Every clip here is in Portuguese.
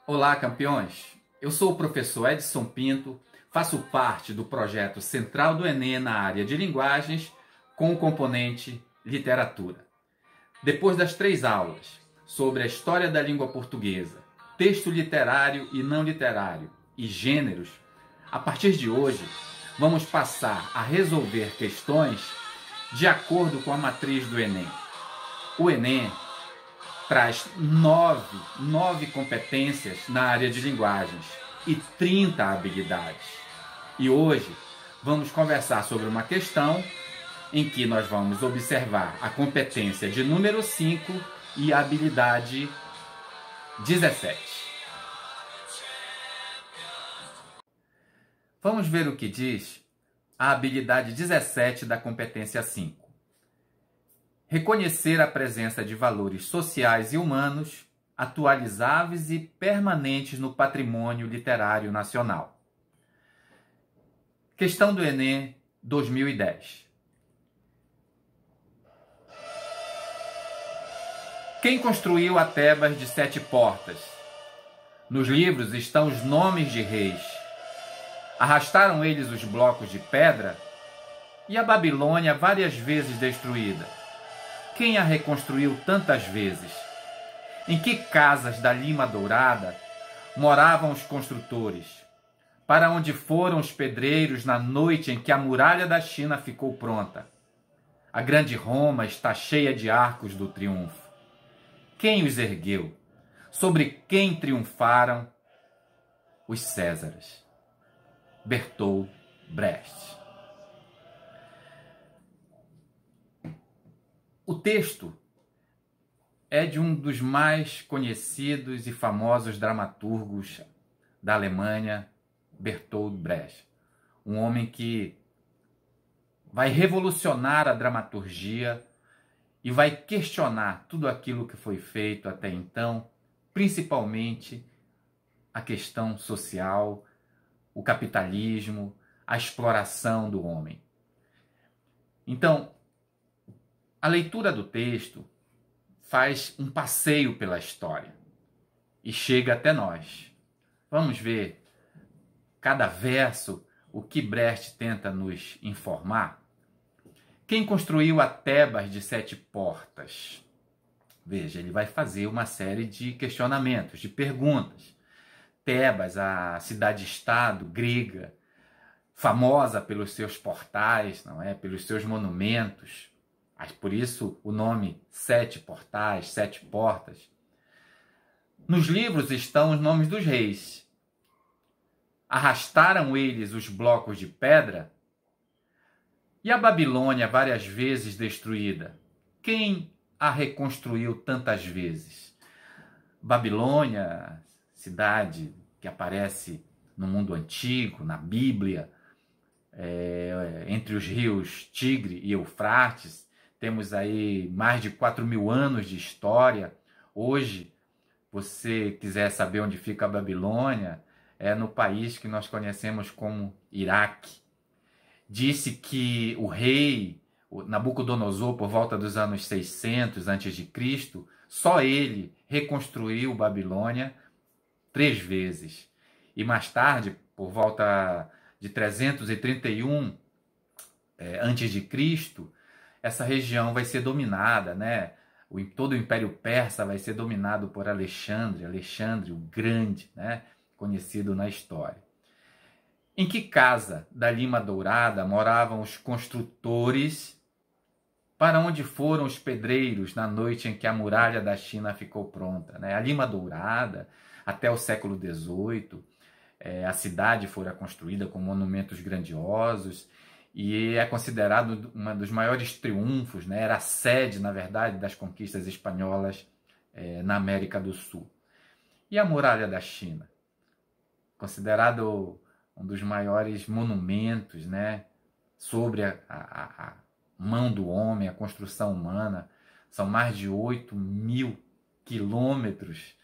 Olá, campeões! Eu sou o professor Edson Pinto, faço parte do projeto Central do Enem na área de linguagens com o componente literatura. Depois das 3 aulas sobre a história da língua portuguesa, texto literário e não literário e gêneros, a partir de hoje vamos passar a resolver questões de acordo com a matriz do Enem. O Enem traz nove competências na área de linguagens e 30 habilidades. E hoje vamos conversar sobre uma questão em que nós vamos observar a competência de número 5 e a habilidade 17. Vamos ver o que diz a habilidade 17 da competência 5. Reconhecer a presença de valores sociais e humanos atualizáveis e permanentes no patrimônio literário nacional. Questão do Enem 2010. Quem construiu a Tebas de 7 portas? Nos livros estão os nomes de reis. Arrastaram eles os blocos de pedra? E a Babilônia várias vezes destruída? Quem a reconstruiu tantas vezes? Em que casas da Lima Dourada moravam os construtores? Para onde foram os pedreiros na noite em que a muralha da China ficou pronta? A grande Roma está cheia de arcos do triunfo. Quem os ergueu? Sobre quem triunfaram? Os Césares. Bertolt Brecht. O texto é de um dos mais conhecidos e famosos dramaturgos da Alemanha, Bertolt Brecht. Um homem que vai revolucionar a dramaturgia e vai questionar tudo aquilo que foi feito até então, principalmente a questão social, o capitalismo, a exploração do homem. Então, a leitura do texto faz um passeio pela história e chega até nós. Vamos ver cada verso o que Brecht tenta nos informar. Quem construiu a Tebas de 7 portas? Veja, ele vai fazer uma série de questionamentos, de perguntas. Tebas, a cidade-estado grega, famosa pelos seus portais, não é? Pelos seus monumentos. Por isso o nome 7 portais, 7 portas. Nos livros estão os nomes dos reis. Arrastaram eles os blocos de pedra? E a Babilônia várias vezes destruída? Quem a reconstruiu tantas vezes? Babilônia, cidade que aparece no mundo antigo, na Bíblia, entre os rios Tigre e Eufrates. Temos aí mais de 4.000 anos de história. Hoje, você quiser saber onde fica a Babilônia, é no país que nós conhecemos como Iraque. Disse que o rei Nabucodonosor, por volta dos anos 600 a.C., só ele reconstruiu Babilônia 3 vezes. E mais tarde, por volta de 331 a.C., essa região vai ser dominada, né? Todo o Império Persa vai ser dominado por Alexandre o Grande, né? Conhecido na história. Em que casa da Lima Dourada moravam os construtores? Para onde foram os pedreiros na noite em que a muralha da China ficou pronta, né? A Lima Dourada, até o século XVIII, a cidade fora construída com monumentos grandiosos, e é considerado um dos maiores triunfos, né? Era a sede, na verdade, das conquistas espanholas na América do Sul. E a Muralha da China? Considerado um dos maiores monumentos, né? Sobre a mão do homem, a construção humana. São mais de 8.000 quilômetros,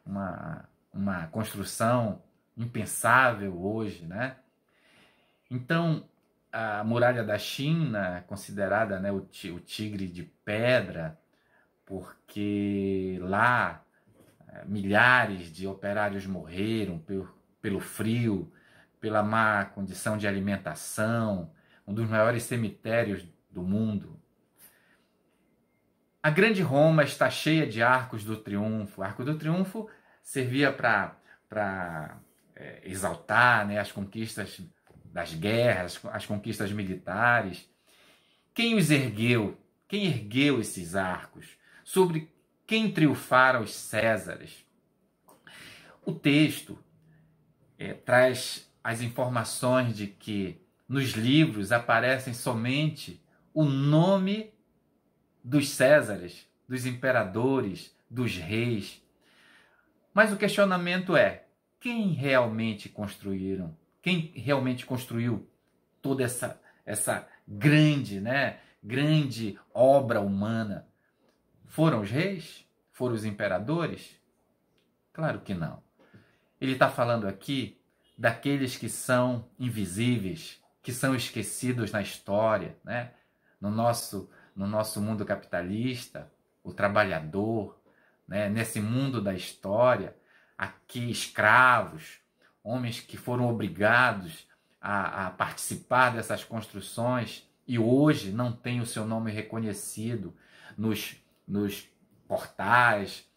uma construção impensável hoje, né? Então, a Muralha da China, considerada, né, o tigre de pedra, porque lá milhares de operários morreram pelo frio, pela má condição de alimentação, um dos maiores cemitérios do mundo. A grande Roma está cheia de arcos do triunfo. O arco do triunfo servia para exaltar, né, as conquistas das guerras, as conquistas militares. Quem os ergueu? Quem ergueu esses arcos? Sobre quem triunfaram os Césares? O texto traz as informações de que nos livros aparecem somente o nome dos Césares, dos imperadores, dos reis. Mas o questionamento é: quem realmente construíram? Quem realmente construiu toda essa grande, grande obra humana? Foram os reis? Foram os imperadores? Claro que não. Ele está falando aqui daqueles que são invisíveis, que são esquecidos na história, né? No nosso mundo capitalista, o trabalhador, né? Nesse mundo da história, aqui escravos, homens que foram obrigados a participar dessas construções e hoje não têm o seu nome reconhecido nos portais,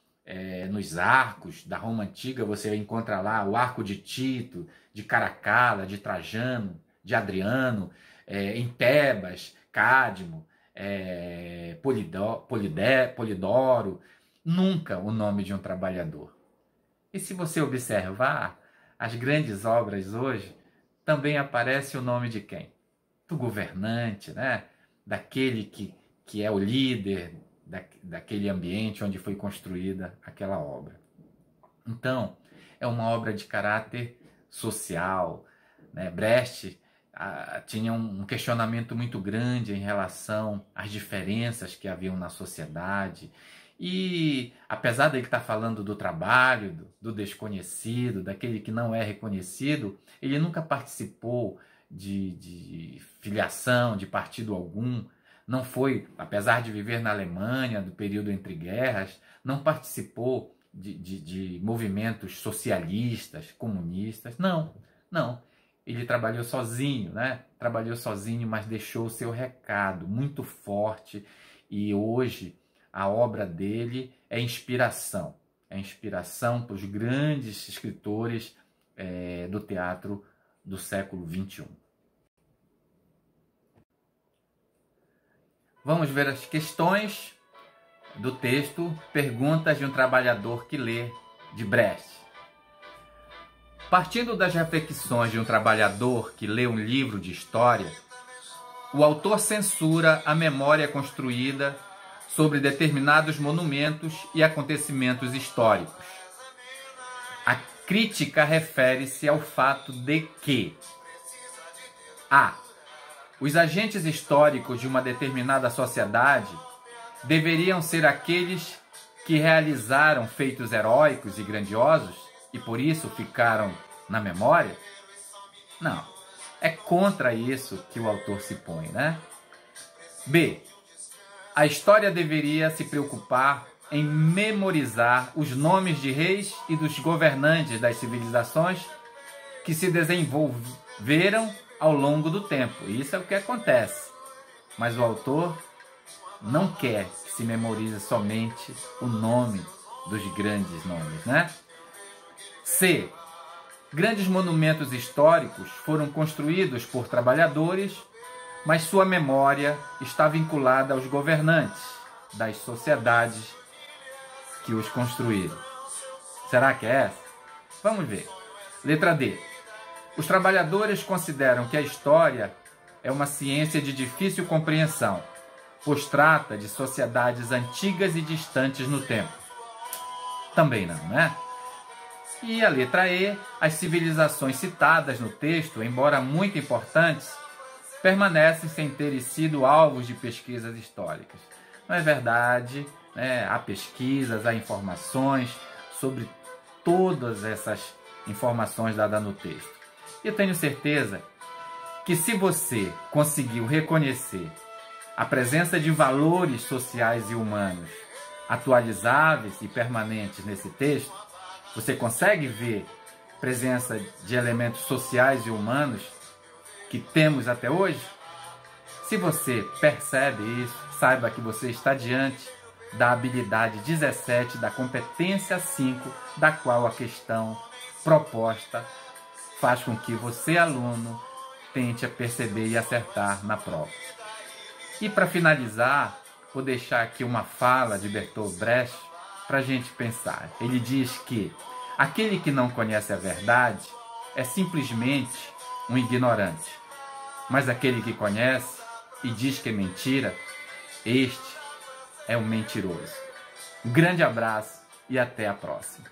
nos arcos da Roma Antiga. Você encontra lá o arco de Tito, de Caracalla, de Trajano, de Adriano, em Tebas, Cádmo, Polidoro, nunca o nome de um trabalhador. E se você observar, as grandes obras hoje também aparece o nome de quem? Do governante, né? Daquele que é o líder daquele ambiente onde foi construída aquela obra. Então, é uma obra de caráter social, né? Brecht tinha um questionamento muito grande em relação às diferenças que haviam na sociedade. E, apesar de ele estar falando do trabalho, do desconhecido, daquele que não é reconhecido, ele nunca participou de filiação, de partido algum. Não foi, apesar de viver na Alemanha, do período entre guerras, não participou de movimentos socialistas, comunistas. Não. Ele trabalhou sozinho, né? Trabalhou sozinho, mas deixou o seu recado muito forte. E hoje a obra dele é inspiração. É inspiração para os grandes escritores do teatro do século XXI. Vamos ver as questões do texto Perguntas de um Trabalhador que Lê, de Brecht. Partindo das reflexões de um trabalhador que lê um livro de história, o autor censura a memória construída sobre determinados monumentos e acontecimentos históricos. A crítica refere-se ao fato de que a. Os agentes históricos de uma determinada sociedade deveriam ser aqueles que realizaram feitos heróicos e grandiosos e por isso ficaram na memória? Não. É contra isso que o autor se põe, né? B. A história deveria se preocupar em memorizar os nomes de reis e dos governantes das civilizações que se desenvolveram ao longo do tempo. Isso é o que acontece. Mas o autor não quer que se memorize somente o nome dos grandes nomes, né? C. Grandes monumentos históricos foram construídos por trabalhadores, mas sua memória está vinculada aos governantes das sociedades que os construíram. Será que é essa? Vamos ver. Letra D. Os trabalhadores consideram que a história é uma ciência de difícil compreensão, pois trata de sociedades antigas e distantes no tempo. Também não, né? E a letra E, as civilizações citadas no texto, embora muito importantes, permanecem sem terem sido alvos de pesquisas históricas. Não é verdade, né? Há pesquisas, há informações sobre todas essas informações dadas no texto. E eu tenho certeza que se você conseguiu reconhecer a presença de valores sociais e humanos atualizáveis e permanentes nesse texto, você consegue ver presença de elementos sociais e humanos que temos até hoje? Se você percebe isso, saiba que você está diante da habilidade 17 da competência 5, da qual a questão proposta faz com que você, aluno, tente a perceber e acertar na prova. E para finalizar, vou deixar aqui uma fala de Bertolt Brecht para a gente pensar. Ele diz que aquele que não conhece a verdade é simplesmente um ignorante, mas aquele que conhece e diz que é mentira, este é um mentiroso. Um grande abraço e até a próxima.